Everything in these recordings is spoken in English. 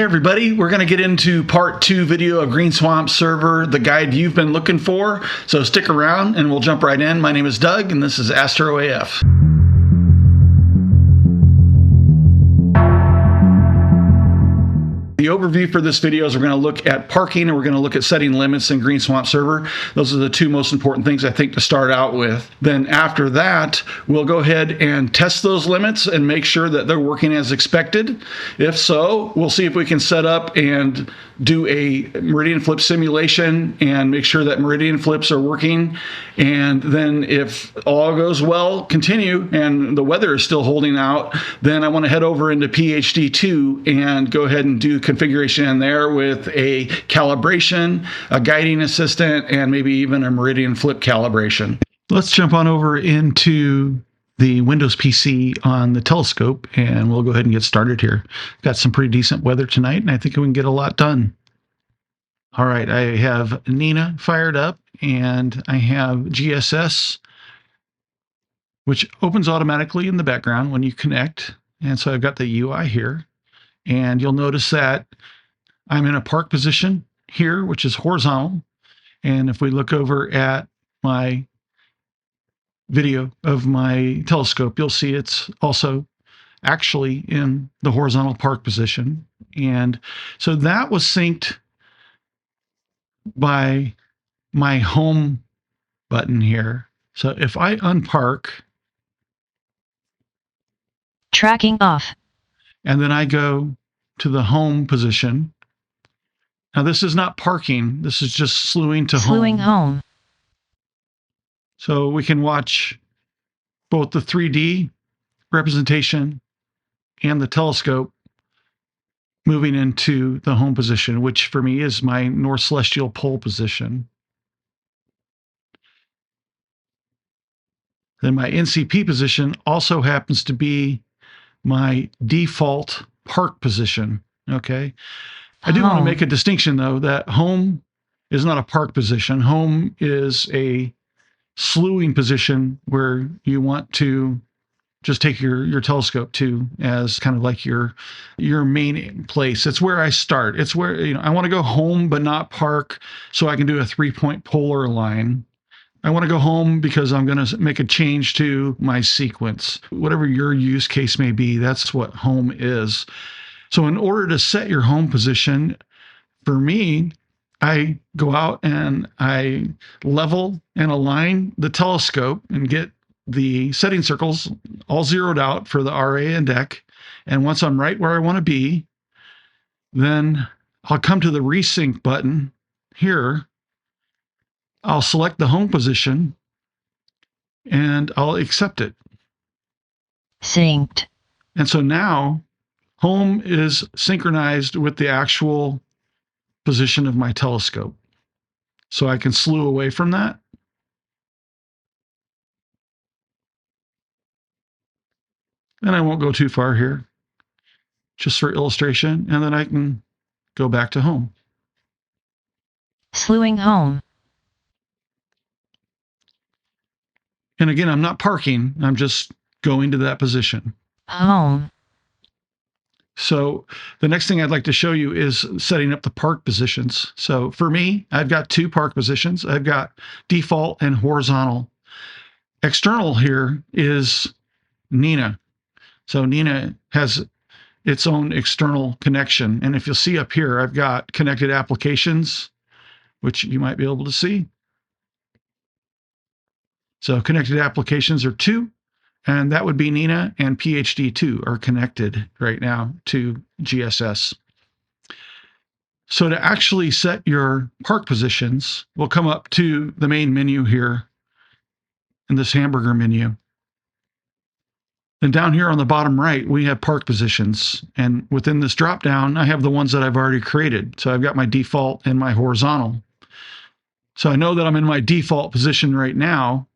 Hey everybody, we're going to get into part 2 video of Green Swamp Server, the guide you've been looking for. So stick around and we'll jump right in. My name is Doug and this is Astro AF. The overview for this video is we're going to look at parking and we're going to look at setting limits in Green Swamp Server. Those are the two most important things I think to start out with. Then after that, we'll go ahead and test those limits and make sure that they're working as expected. If so, we'll see if we can set up and do a Meridian Flip simulation and make sure that Meridian Flips are working. And then if all goes well, continue, and the weather is still holding out, then I want to head over into PHD2 and go ahead and do configuration in there with a calibration, a guiding assistant, and maybe even a Meridian Flip calibration. Let's jump on over into the Windows PC on the telescope and we'll go ahead and get started here. Got some pretty decent weather tonight and I think we can get a lot done. All right, I have NINA fired up and I have GSS, which opens automatically in the background when you connect. And so I've got the UI here. And you'll notice that I'm in a park position here, which is horizontal. And if we look over at my video of my telescope, you'll see it's also actually in the horizontal park position. And so that was synced by my home button here. So if I unpark, tracking off, and then I go to the home position. Now this is not parking. This is just slewing to slewing home. So we can watch both the 3D representation and the telescope moving into the home position, which for me is my north celestial pole position. Then my NCP position also happens to be my default park position. Okay. I do want to make a distinction though, that home is not a park position. Home is a slewing position where you want to just take your telescope to as kind of like your main place. It's where I start. It's where, I want to go home, but not park, so I can do a 3-point polar line. I want to go home because I'm going to make a change to my sequence. Whatever your use case may be, that's what home is. So in order to set your home position, for me, I go out and I level and align the telescope and get the setting circles all zeroed out for the RA and deck. And once I'm right where I want to be, then I'll come to the resync button here. I'll select the home position and I'll accept it. Synced. And so now home is synchronized with the actual position of my telescope. So I can slew away from that. And I won't go too far here, just for illustration. And then I can go back to home. Slewing home. And again, I'm not parking. I'm just going to that position. Home. So the next thing I'd like to show you is setting up the park positions. So for me, I've got 2 park positions. I've got default and horizontal. External here is NINA. So NINA has its own external connection. And if you'll see up here, I've got connected applications, which you might be able to see. So connected applications are 2. And that would be NINA and PHD2 are connected right now to GSS. So to actually set your park positions, we'll come up to the main menu here in this hamburger menu. And down here on the bottom right, we have park positions. And within this drop down, I have the ones that I've already created. So I've got my default and my horizontal. So I know that I'm in my default position right now.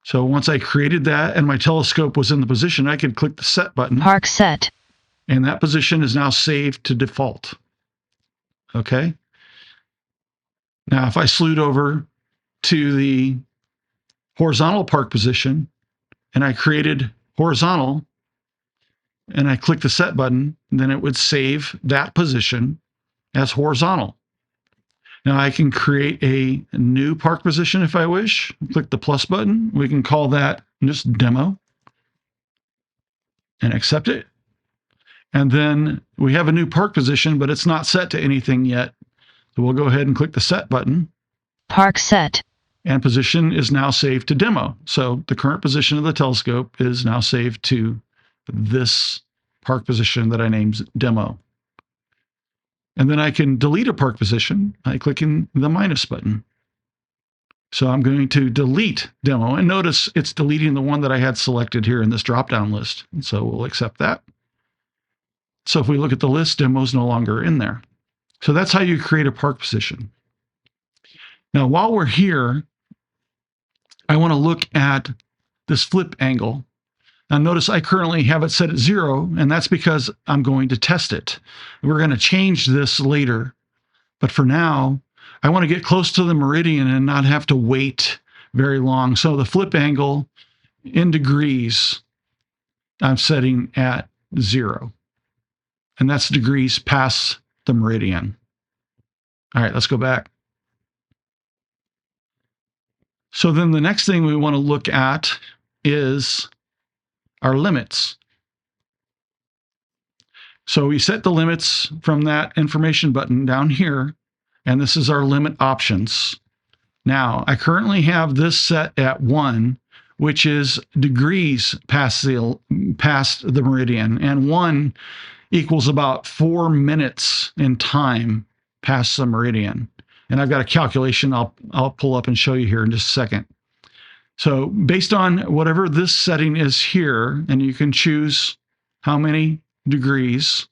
So once I created that and my telescope was in the position, I could click the set button. Park set. And that position is now saved to default. Okay. Now, if I slewed over to the horizontal park position and I created horizontal and I click the set button, then it would save that position as horizontal. Now I can create a new park position if I wish. Click the plus button. We can call that just demo and accept it. And then we have a new park position, but it's not set to anything yet. So we'll go ahead and click the set button. Park set. And position is now saved to demo. So the current position of the telescope is now saved to this park position that I named demo. And then I can delete a park position by clicking the minus button. So I'm going to delete demo, and notice it's deleting the one that I had selected here in this drop-down list. And so we'll accept that. So if we look at the list, demo is no longer in there. So that's how you create a park position. Now, while we're here, I want to look at this flip angle. Now notice I currently have it set at 0, and that's because I'm going to test it. We're going to change this later. But for now, I want to get close to the meridian and not have to wait very long. So the flip angle in degrees, I'm setting at 0. And that's degrees past the meridian. All right, let's go back. So then the next thing we want to look at is our limits. So we set the limits from that information button down here, and this is our limit options. Now, I currently have this set at 1, which is degrees past the meridian, and 1 equals about 4 minutes in time past the meridian. And I've got a calculation I'll pull up and show you here in just a second. So based on whatever this setting is here, and you can choose how many degrees,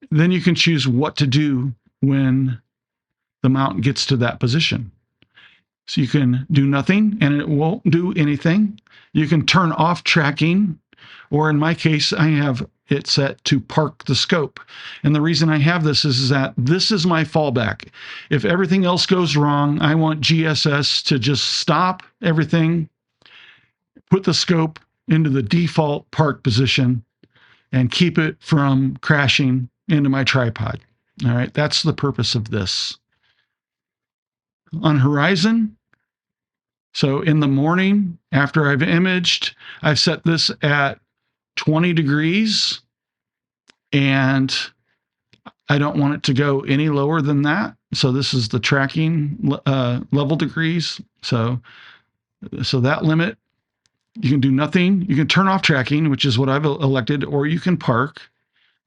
then you can choose what to do when the mount gets to that position. So you can do nothing and it won't do anything. You can turn off tracking, or in my case, I have it set to park the scope. And the reason I have this is that this is my fallback. If everything else goes wrong, I want GSS to just stop everything, put the scope into the default park position, and keep it from crashing into my tripod. All right, that's the purpose of this. On horizon, so in the morning, after I've imaged, I've set this at 20 degrees, and I don't want it to go any lower than that. So this is the tracking level degrees. So that limit, you can do nothing. You can turn off tracking, which is what I've elected, or you can park,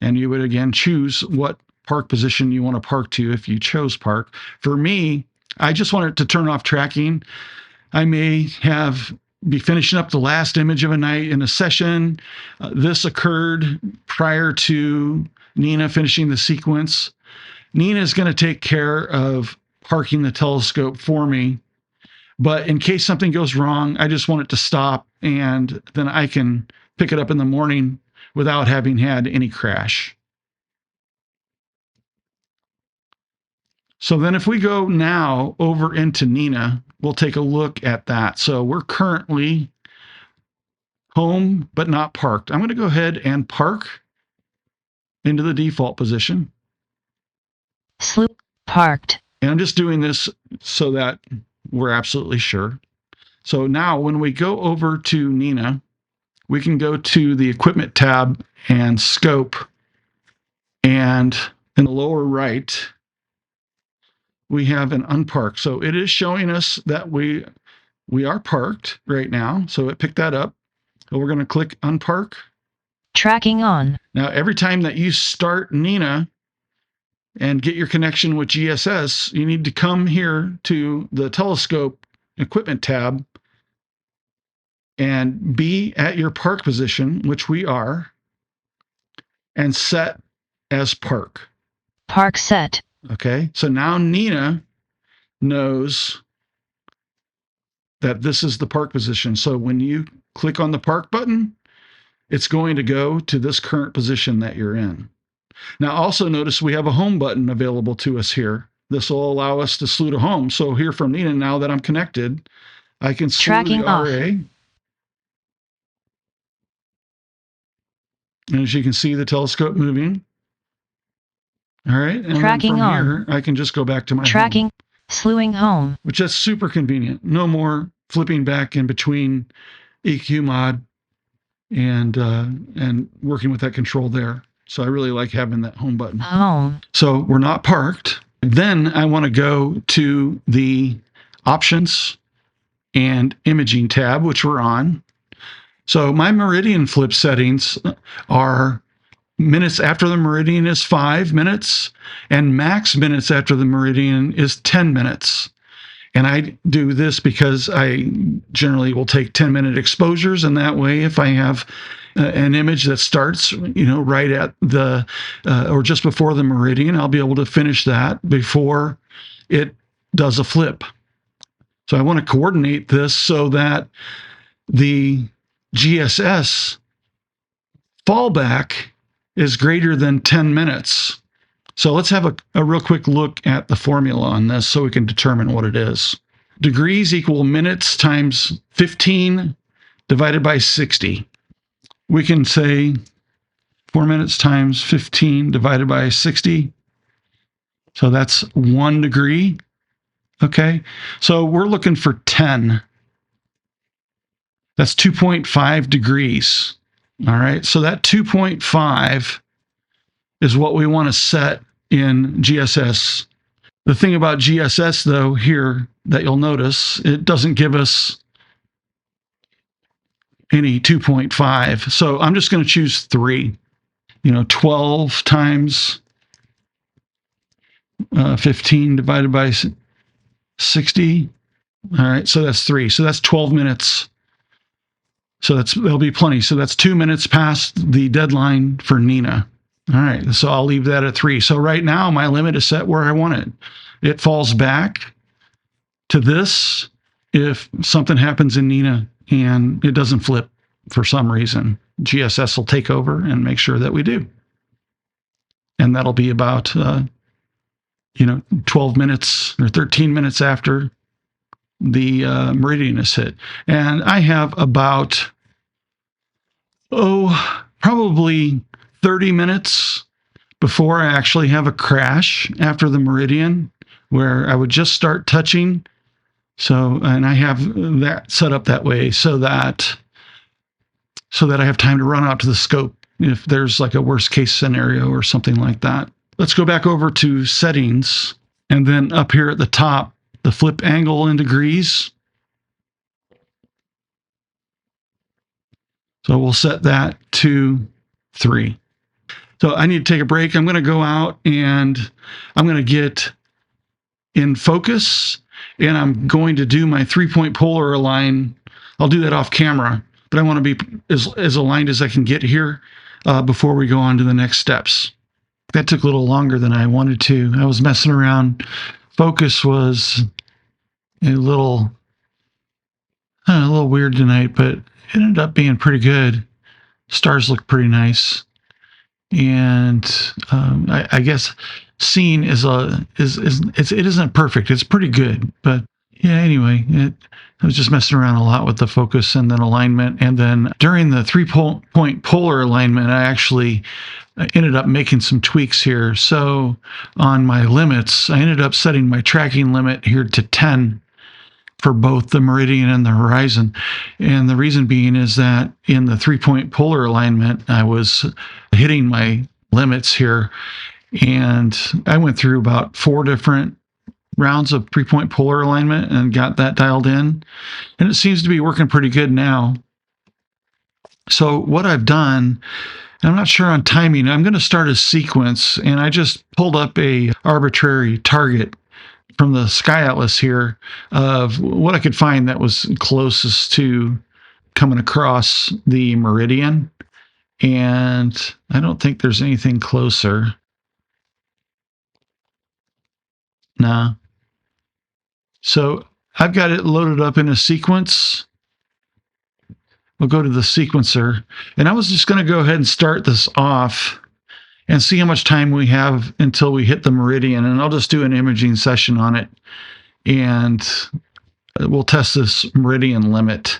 and you would again choose what park position you want to park to if you chose park. For me, I just wanted to turn off tracking. I may be finishing up the last image of a night in a session. This occurred prior to NINA finishing the sequence. NINA is going to take care of parking the telescope for me. But in case something goes wrong, I just want it to stop, and then I can pick it up in the morning without having had any crash. So then if we go now over into NINA, we'll take a look at that. So we're currently home, but not parked. I'm going to go ahead and park into the default position. Slew parked. And I'm just doing this so that we're absolutely sure. So now when we go over to NINA, we can go to the equipment tab and scope. And in the lower right, we have an unparked. So it is showing us that we are parked right now. So it picked that up. So we're going to click unpark. Tracking on. Now, every time that you start NINA and get your connection with GSS, you need to come here to the telescope equipment tab and be at your park position, which we are, and set as park. Park set. Okay, so now NINA knows that this is the park position. So when you click on the park button, it's going to go to this current position that you're in. Now also notice we have a home button available to us here. This will allow us to slew to home. So here from NINA, now that I'm connected, I can slew Tracking the off. RA. And as you can see, the telescope moving. All right. And Tracking then from on. here, I can just go back to my Tracking. home, Slewing home. which is super convenient. No more flipping back in between EQ mod and working with that control there. So I really like having that home button. Home. So we're not parked. Then I want to go to the options and imaging tab, which we're on. So my Meridian Flip settings are minutes after the meridian is 5 minutes, and max minutes after the meridian is 10 minutes. And I do this because I generally will take 10-minute exposures, and that way, if I have an image that starts, right at the or just before the meridian, I'll be able to finish that before it does a flip. So I want to coordinate this so that the GSS fallback is greater than 10 minutes. So let's have a real quick look at the formula on this so we can determine what it is. Degrees equal minutes times 15 divided by 60. We can say 4 minutes times 15 divided by 60. So that's 1 degree. Okay, so we're looking for 10. That's 2.5 degrees. All right, so that 2.5 is what we want to set in GSS. The thing about GSS, though, here that you'll notice, it doesn't give us any 2.5. So I'm just going to choose 3. 12 times 15 divided by 60. All right, so that's 3. So that's 12 minutes. So that'll be plenty. So that's 2 minutes past the deadline for NINA. All right, so I'll leave that at 3. So right now, my limit is set where I want it. It falls back to this if something happens in NINA and it doesn't flip for some reason. GSS will take over and make sure that we do. And that'll be about, 12 minutes or 13 minutes after the meridian is hit. And I have about, probably 30 minutes before I actually have a crash after the meridian where I would just start touching. So, and I have that set up that way so that I have time to run out to the scope if there's like a worst case scenario or something like that. Let's go back over to settings, and then up here at the top, the flip angle in degrees. So we'll set that to 3. So I need to take a break. I'm going to go out and I'm going to get in focus, and I'm going to do my 3-point polar align. I'll do that off camera, but I want to be as aligned as I can get here before we go on to the next steps. That took a little longer than I wanted to. I was messing around. Focus was a little weird tonight, but it ended up being pretty good. Stars look pretty nice. And I guess scene it isn't perfect. It's pretty good, but yeah. Anyway, I was just messing around a lot with the focus and then alignment, and then during the 3-point polar alignment, I actually ended up making some tweaks here. So on my limits, I ended up setting my tracking limit here to 10 for both the meridian and the horizon. And the reason being is that in the 3-point polar alignment, I was hitting my limits here. And I went through about 4 different rounds of 3-point polar alignment and got that dialed in. And it seems to be working pretty good now. So what I've done, I'm not sure on timing, I'm going to start a sequence, and I just pulled up a arbitrary target from the Sky Atlas here of what I could find that was closest to coming across the meridian. And I don't think there's anything closer. No. So I've got it loaded up in a sequence. We'll go to the sequencer. And I was just going to go ahead and start this off and see how much time we have until we hit the meridian. And I'll just do an imaging session on it. And we'll test this meridian limit.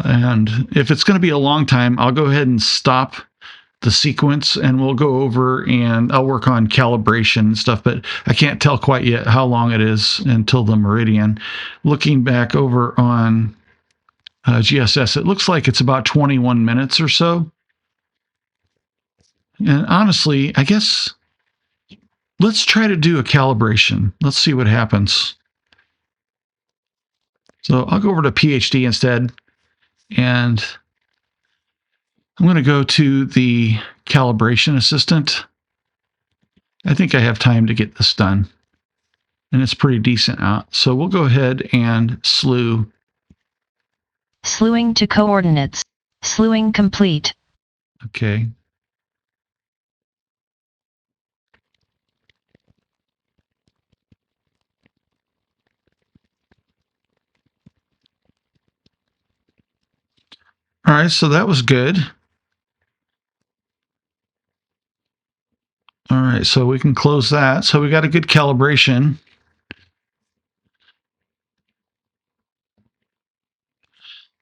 And if it's going to be a long time, I'll go ahead and stop the sequence, and we'll go over and I'll work on calibration and stuff, but I can't tell quite yet how long it is until the Meridian. Looking back over on GSS, it looks like it's about 21 minutes or so. And honestly, I guess let's try to do a calibration. Let's see what happens. So I'll go over to PHD instead, and I'm going to go to the calibration assistant. I think I have time to get this done, and it's pretty decent out. So we'll go ahead and slew. Slewing to coordinates. Slewing complete. Okay. All right, so that was good. All right, so we can close that. So we got a good calibration.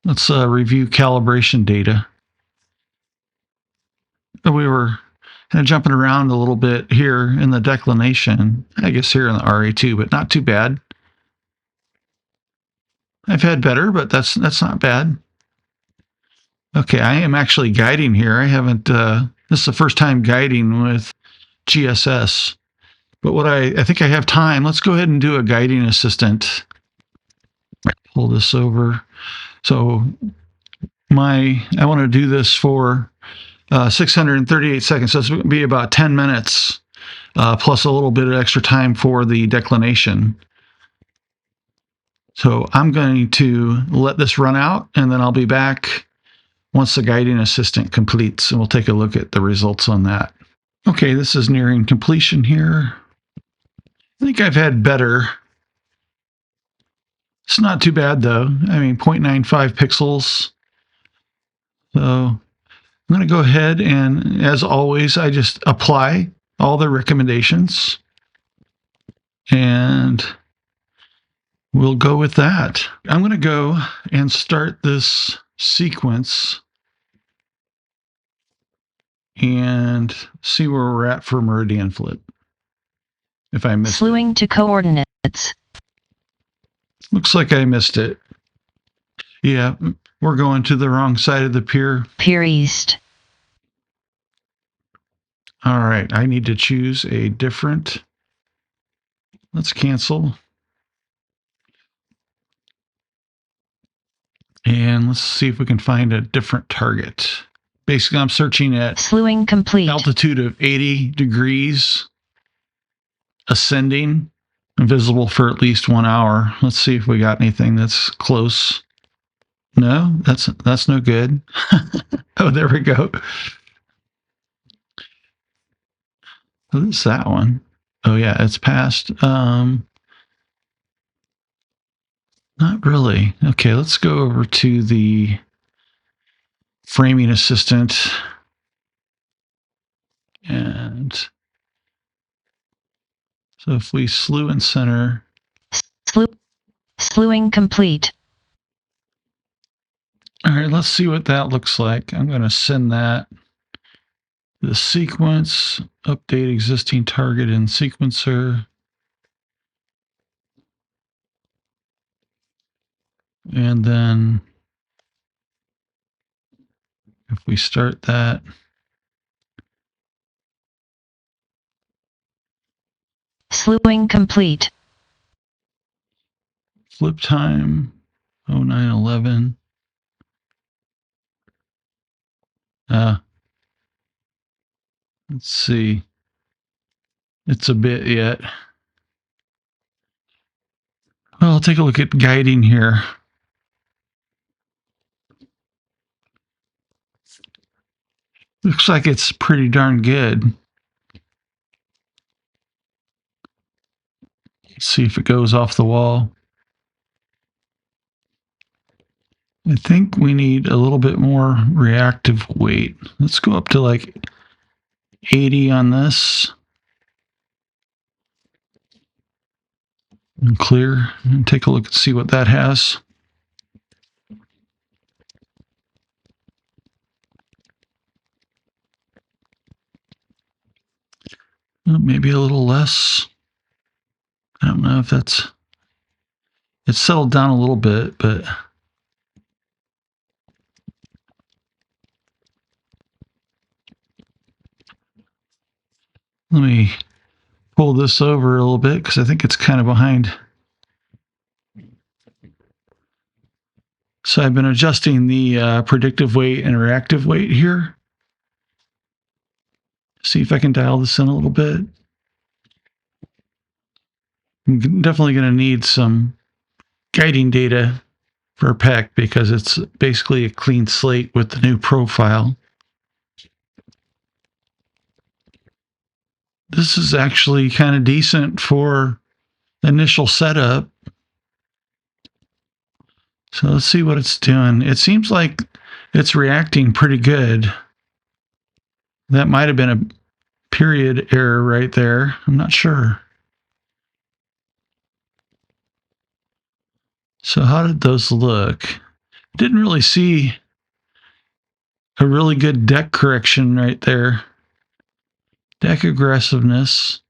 Let's review calibration data. We were kind of jumping around a little bit here in the declination, I guess here in the RA2, but not too bad. I've had better, but that's not bad. Okay, I am actually guiding here. I haven't, this is the first time guiding with GSS, but what I think I have time. Let's go ahead and do a guiding assistant. Pull this over. So I want to do this for 638 seconds. So it's going to be about 10 minutes plus a little bit of extra time for the declination. So I'm going to let this run out, and then I'll be back once the guiding assistant completes, and we'll take a look at the results on that. Okay, this is nearing completion here. I think I've had better. It's not too bad though. I mean, 0.95 pixels. So I'm going to go ahead and, as always, I just apply all the recommendations, and we'll go with that. I'm going to go and start this sequence and see where we're at for Meridian Flip. If I missed Slewing to coordinates. Looks like I missed it. Yeah, we're going to the wrong side of the pier. Pier east. All right, I need to choose a different. Let's cancel. And let's see if we can find a different target. Basically, I'm searching at Slewing complete. altitude of 80 degrees, ascending, visible for at least 1 hour. Let's see if we got anything that's close. No, that's no good. Oh, there we go. What is that one? Oh yeah, it's past. Not really. Okay, let's go over to the framing assistant. And so if we slew and center. Slewing complete. All right, let's see what that looks like. I'm going to send that to the sequence, update existing target in sequencer. And then if we start that, Slewing complete. flip time 0911. Let's see. It's a bit yet. Well, I'll take a look at guiding here. Looks like it's pretty darn good. Let's see if it goes off the wall. I think we need a little bit more reactive weight. Let's go up to like 80 on this. And clear, and take a look and see what that has. Maybe a little less. I don't know if it's settled down a little bit, but let me pull this over a little bit because I think it's kind of behind. So I've been adjusting the predictive weight and reactive weight here. See if I can dial this in a little bit. I'm definitely going to need some guiding data for PEC because it's basically a clean slate with the new profile. This is actually kind of decent for initial setup. So let's see what it's doing. It seems like it's reacting pretty good. That might have been a period error right there. I'm not sure. So how did those look? Didn't really see a really good deck correction right there. Deck aggressiveness.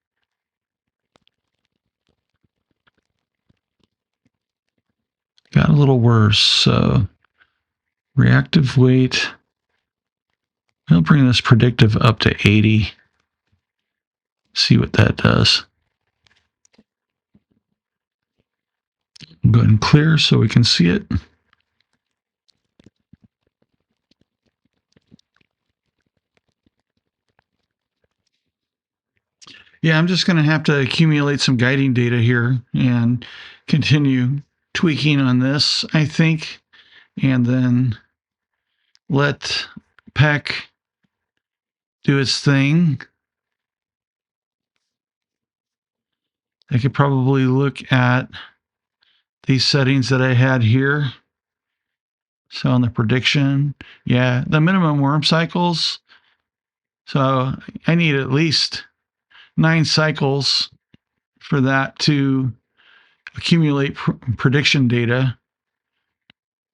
Got a little worse. So reactive weight. I'll bring this predictive up to 80. See what that does. Go ahead and clear so we can see it. Yeah, I'm just going to have to accumulate some guiding data here and continue tweaking on this, I think, and then let PEC do its thing. I could probably look at these settings that I had here. So on the prediction, yeah, the minimum worm cycles. So I need at least 9 cycles for that to accumulate prediction data.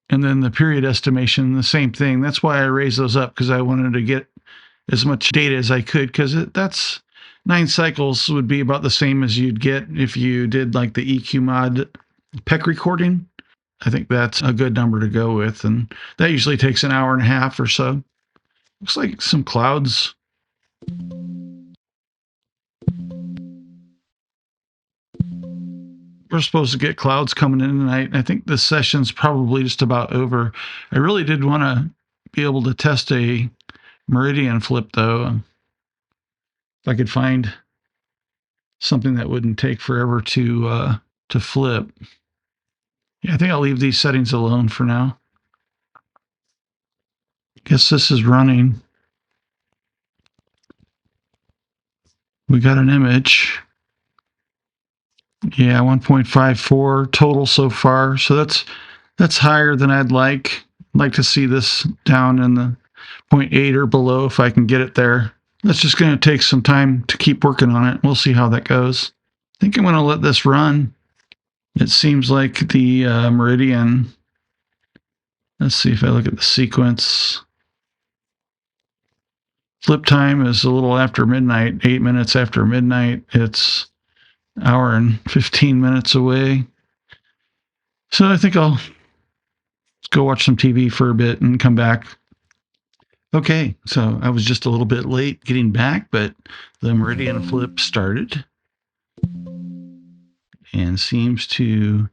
And then the period estimation, the same thing. That's why I raised those up, because I wanted to get as much data as I could, because that's 9 cycles would be about the same as you'd get if you did like the EQ mod PEC recording. I think that's a good number to go with, and that usually takes an hour and a half or so. Looks like some clouds. We're supposed to get clouds coming in tonight. I think this session's probably just about over. I really did want to be able to test a Meridian Flip, though. If I could find something that wouldn't take forever to flip. Yeah, I think I'll leave these settings alone for now. Guess this is running. We got an image. Yeah, 1.54 total so far. So that's higher than I'd like. I'd like to see this down in the 0.8 or below if I can get it there. That's just going to take some time to keep working on it. We'll see how that goes. I think I'm going to let this run. It seems like the Meridian. Let's see if I look at the sequence. Flip time is a little after midnight, 8 minutes after midnight. It's an hour and 15 minutes away. So I think I'll go watch some TV for a bit and come back. Okay, so I was just a little bit late getting back, but the Meridian Flip started and seems to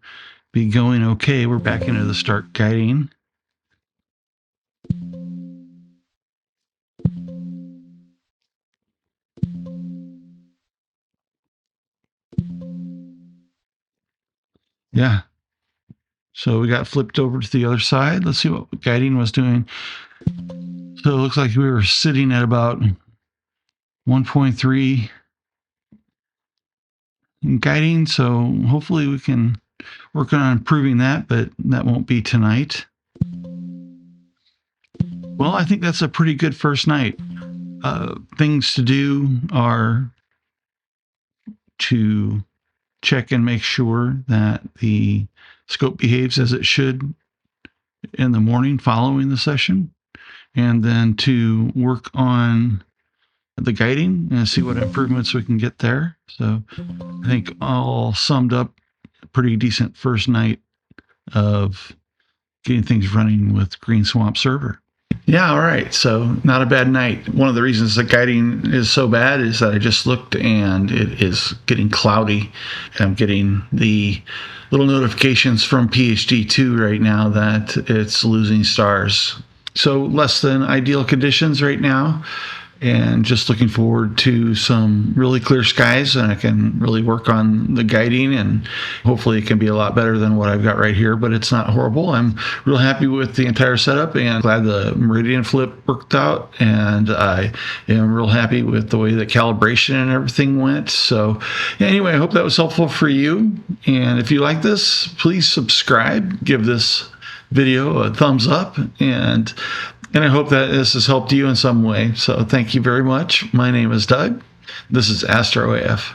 be going okay. We're back into the start guiding. Yeah. So we got flipped over to the other side. Let's see what guiding was doing. So it looks like we were sitting at about 1.3 in guiding. So hopefully we can work on improving that, but that won't be tonight. Well, I think that's a pretty good first night. Things to do are to check and make sure that the scope behaves as it should in the morning following the session, and then to work on the guiding and see what improvements we can get there. So I think all summed up, a pretty decent first night of getting things running with Green Swamp Server. Yeah, all right. So not a bad night. One of the reasons the guiding is so bad is that I just looked and it is getting cloudy. I'm getting the little notifications from PHD2 right now that it's losing stars. So less than ideal conditions right now. And just looking forward to some really clear skies, and I can really work on the guiding, and hopefully it can be a lot better than what I've got right here, but it's not horrible. I'm real happy with the entire setup and glad the Meridian Flip worked out, and I am real happy with the way that calibration and everything went. So anyway, I hope that was helpful for you, and if you like this, please subscribe, give this video a thumbs up, and I hope that this has helped you in some way. So thank you very much. My name is Doug. This is Astro AF.